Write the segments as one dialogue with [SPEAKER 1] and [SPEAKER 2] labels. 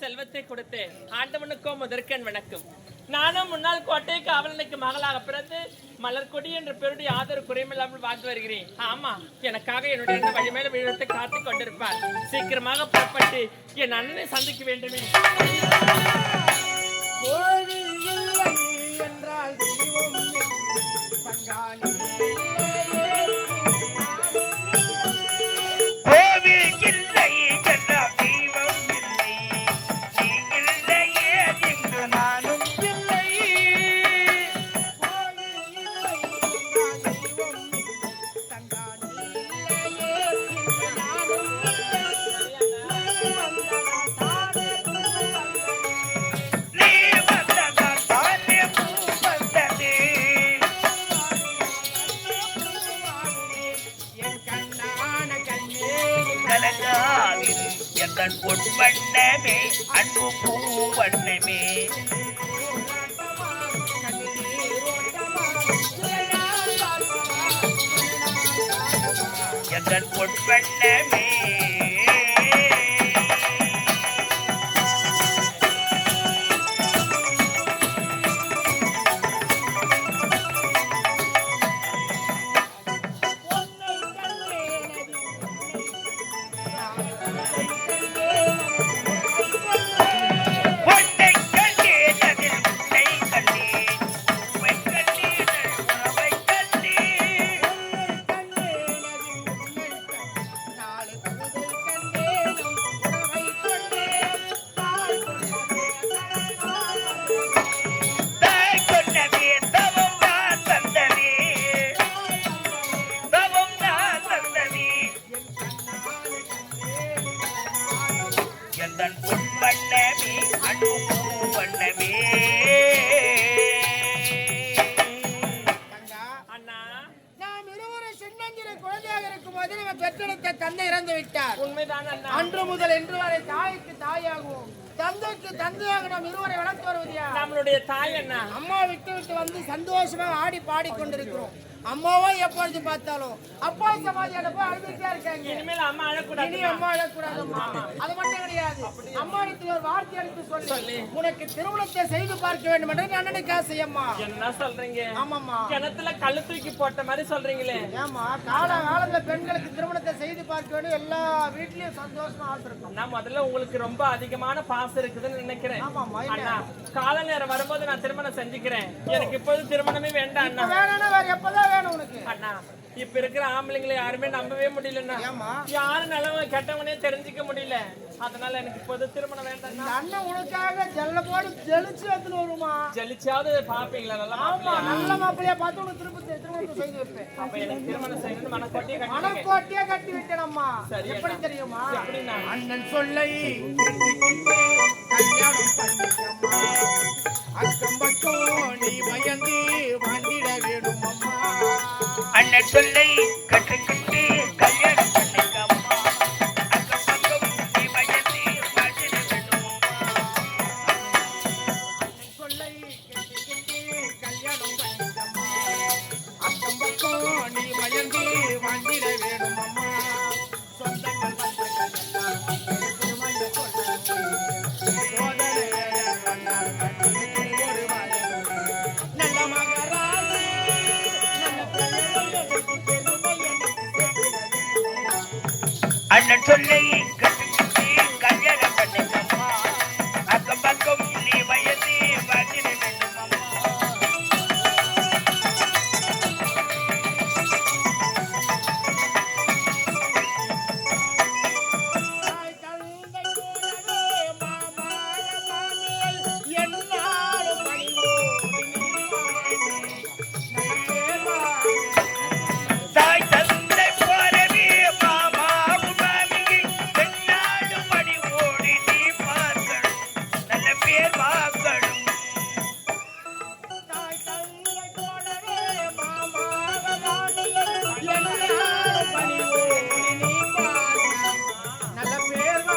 [SPEAKER 1] செல்வத்தை கொடுத்து ஆண்டவனுக்கும் முதற்கண் வணக்கம். நானும் முன்னாள் கோட்டை காவலனுக்கு மகளாக பிறந்து மலர்கொடி என்ற பெருடைய ஆதரவு குறையில்லாமல் வாழ்ந்து வருகிறேன். ஆமா, எனக்காக என்னுடைய வழி மேல விழுத்தை காத்துக் கொண்டிருப்பார். சீக்கிரமாக புறப்பட்டு என் அண்ணனை சந்திக்க வேண்டுமே. என்றால் பொன்வண்ணமே அன்பு பூவண்ணமே எங்கள் பொன்வண்ணமே
[SPEAKER 2] தந்தைக்கு தந்தையாக நாம் இருவரை வளர்த்து வருவது யார்?
[SPEAKER 1] நம்மளுடைய தாய் அண்ணா.
[SPEAKER 2] அம்மா விட்டு விட்டு வந்து சந்தோஷமாக ஆடி பாடி கொண்டிருக்கிறோம். அம்மாவோ எப்பொழுது பார்த்தாலும் அப்பா சமாதியான போய் அழுதுட்டே இருக்காங்க.
[SPEAKER 1] இனிமேல் அம்மா அழக்கூடாது.
[SPEAKER 2] இனி அம்மா அழக்கூடாது. அது மட்டும் கிடையாது. அம்மா இடத்துல ஒரு வார்த்தை எடுத்து சொல்லி உனக்கு திருமணத்தை செய்து பார்க்க வேண்டும் என்று அண்ணனுக்கு ஆசை. அம்மா
[SPEAKER 1] என்ன சொல்றீங்க?
[SPEAKER 2] ஆமாம்மா,
[SPEAKER 1] கிணத்துல கல்லு தூக்கி போட்ட மாதிரி சொல்றீங்களே.
[SPEAKER 2] ஏமா காலத்துல பெண்களுக்கு திருமணத்தை செய்து பார்க்க வேண்டும் எல்லா வீட்லயும் சந்தோஷமா ஆசை இருக்கும்.
[SPEAKER 1] நான் முதல்ல உங்களுக்கு ரொம்ப அதிகமான பாசம் இருக்குதுன்னு நினைக்கிறேன்.
[SPEAKER 2] ஆமாம்மா,
[SPEAKER 1] அண்ணா கால நேரம் வரும்போது நான் திருமணம் செஞ்சுக்கிறேன். எனக்கு இப்போது திருமணமே வேண்டாம் அண்ணா.
[SPEAKER 2] வேணா வேற எப்பதான் வேணும் உனக்கு?
[SPEAKER 1] அண்ணா இப்ப இருக்கிற ஆம்பளைங்களை யாருமே நம்பவே முடியலன்னா. யாரு நல்லவங்க கெட்டவனே தெரிஞ்சுக்க முடியல. அதனால எனக்கு இப்போது திருமணம் வேண்டாம்.
[SPEAKER 2] அண்ணன் உனக்காக ஜல்ல போட்டு ஜெலிச்சு எடுத்துட்டு வருமா?
[SPEAKER 1] ஜெலிச்சாவது பாப்பீங்களா? நல்லா
[SPEAKER 2] ஆமா, நல்ல மாப்பிள்ளையா பார்த்து உனக்கு திருமணத்தை செய்து வைப்பேன்.
[SPEAKER 1] அப்ப எனக்கு திருமணம் செய்யணும்னு
[SPEAKER 2] மனக்கோட்டையே கட்டி விட்டேனம்மா. எப்படி தெரியுமா? அண்ணன் சொல்லை கல்யாணம் பண்ணிக்கம்மா, அக்கம் பக்கம் நீ பயந்து வாழ்ந்திட வேணும் அம்மா.
[SPEAKER 3] அண்ணன் சொல்லை கட்டுக்கிட்டு கல்யாணம் பண்ணிக்கம்மா, அக்கம் பக்கம் நீ பயந்து வாழ்ந்திட வேணும் அம்மா.
[SPEAKER 2] அண்ணன் சொல்லை கட்டுக்கிட்டு கல்யாணம் பண்ணிக்கம்மா, அக்கம் பக்கம் நீ பயந்து வாழ்ந்திட வேணும் அம்மா. சொந்தங்கள்
[SPEAKER 3] அண்ணன் சொல்லை கட்டுக்கிட்டு கல்யாணம் பண்ணிக்கம்மா, அக்கம் பக்கம் நீ பயந்து வாழ்ந்திட வேண்டும் அம்மா. தாய் தந்தை போலவே மாமாவும் மாமியும் எந்நாளும் பணி ஓடி நீ பார்க்கணும், நல்ல பேர் வாங்கணும்.
[SPEAKER 2] நல்ல பேர்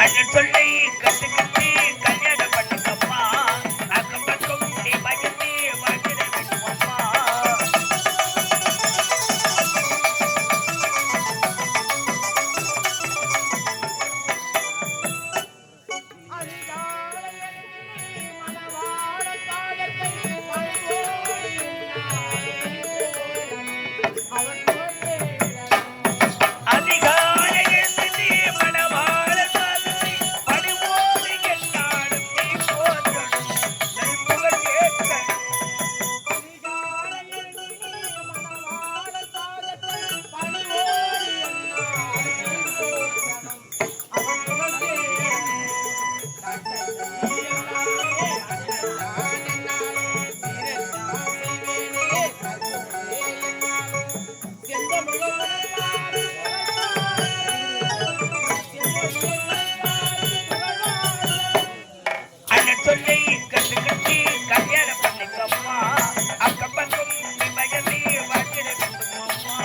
[SPEAKER 3] அண்ணன் சொல்லை கட்டுக்கிட்டு கல்யாணம் பண்ணிக்கம்மா, அக்கம் பக்கம் நீ பயந்து வாழ்ந்திட வேண்டும் அம்மா. அதிகாலை எழுந்து மணவாள சாதனை பணிவோடு எந்நாளும் நீ போற்றணும், நல் புகழ் கேட்கணும். அண்ணன் சொல்லை கட்டுக்கட்டி கல்யாணம் பண்ணிக்கம்மா, அக்கம் பக்கம் நீ பயந்து வாழ்ந்திட வேண்டும் அம்மா.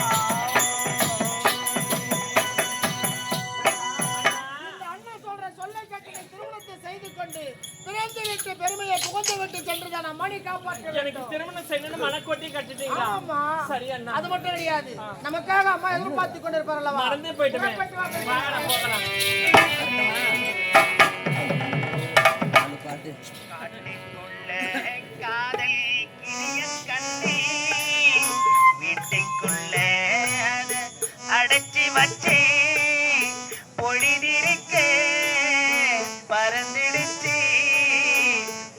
[SPEAKER 2] அண்ணன் சொல்ற சொல்லை கேட்டு திருமணத்தை செய்து கொண்டு பிறந்து விட்டு பெருமையை புகழ்ந்து விட்டு சென்றுதான் மணி காப்பாற்ற
[SPEAKER 1] எனக்கு
[SPEAKER 2] வேண்டும்.
[SPEAKER 1] திருமணம் செய்யணும்னு மனக்கோட்டி கட்டிட்டீங்களா?
[SPEAKER 2] ஆமா,
[SPEAKER 1] சரி அண்ணா.
[SPEAKER 2] அது மட்டும் கிடையாது. நமக்காக அம்மா எதிர்பார்த்து கொண்டிருப்பார் அல்லவா?
[SPEAKER 1] மறந்தே போயிட்டுமே.
[SPEAKER 2] புறப்பட்டு வாங்க.
[SPEAKER 1] வாங்கடா, போகலாம்.
[SPEAKER 3] காட்டுக்குள்ள காதல் கிளியக் கண்டே, வீட்டுக்குள்ள அத அடைச்சி வச்சே, பொழிதிருக்க பறந்துடுச்சு,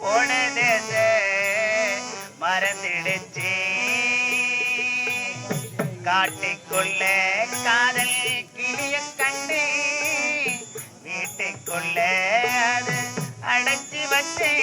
[SPEAKER 3] போனதெத மறந்துடுச்சு. காட்டுக்குள்ள காதல் கிளியக் கண்டே, வீட்டுக்குள்ள அது அடைச்சி வச்சேன்.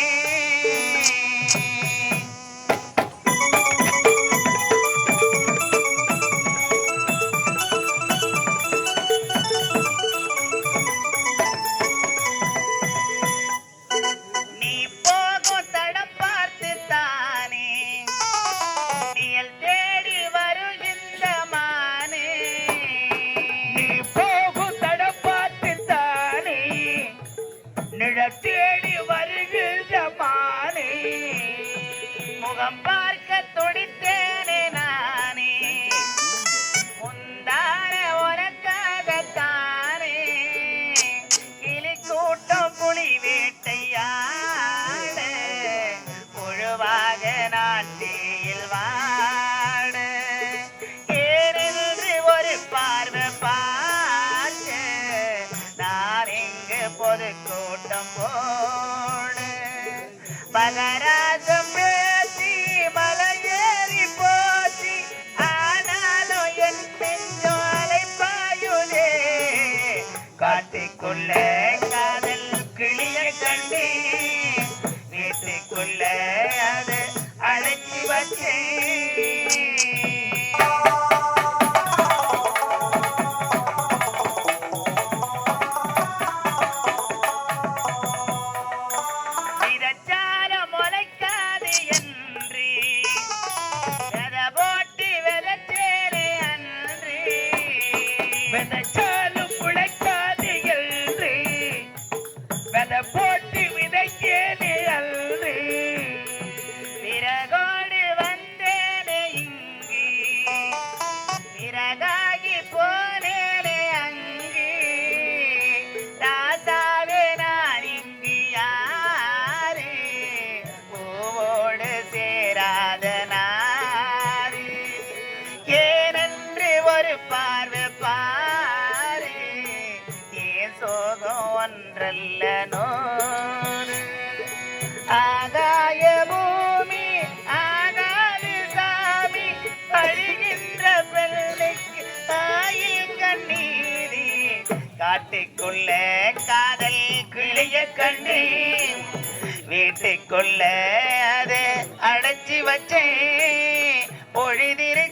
[SPEAKER 3] பொது கூட்டம் போடு மகராஜம் பேசி மலையேறி போசி ஆனாலும் என் நெஞ்சம் அலைப்பாயுதே காட்டிக்குள்ள காதல் கிளிய கண்டி வீட்டுக்குள்ள அது அழைச்சி வச்சேன் போட்டு விதைக்கேனே அல்று பிறகோடு வந்தேனே இங்கு பிறகாகி போனேனே அங்கு ராசாவே நான் இங்கு யாரு பூவோடு சேராத நாரு ஏனென்று ஒரு பார்வை பாரு ஏன் சோகம் ஒன்றல்ல நோரு ஆகாய பூமி ஆகாது சாமி அழுகின்ற பிள்ளைக்கு தாயில் கண்ணீரி காட்டுக்குள்ள காதல் கிளிய கண்ணி வீட்டுக்குள்ள அதை அடைச்சி வச்சேன் பொழுதிரு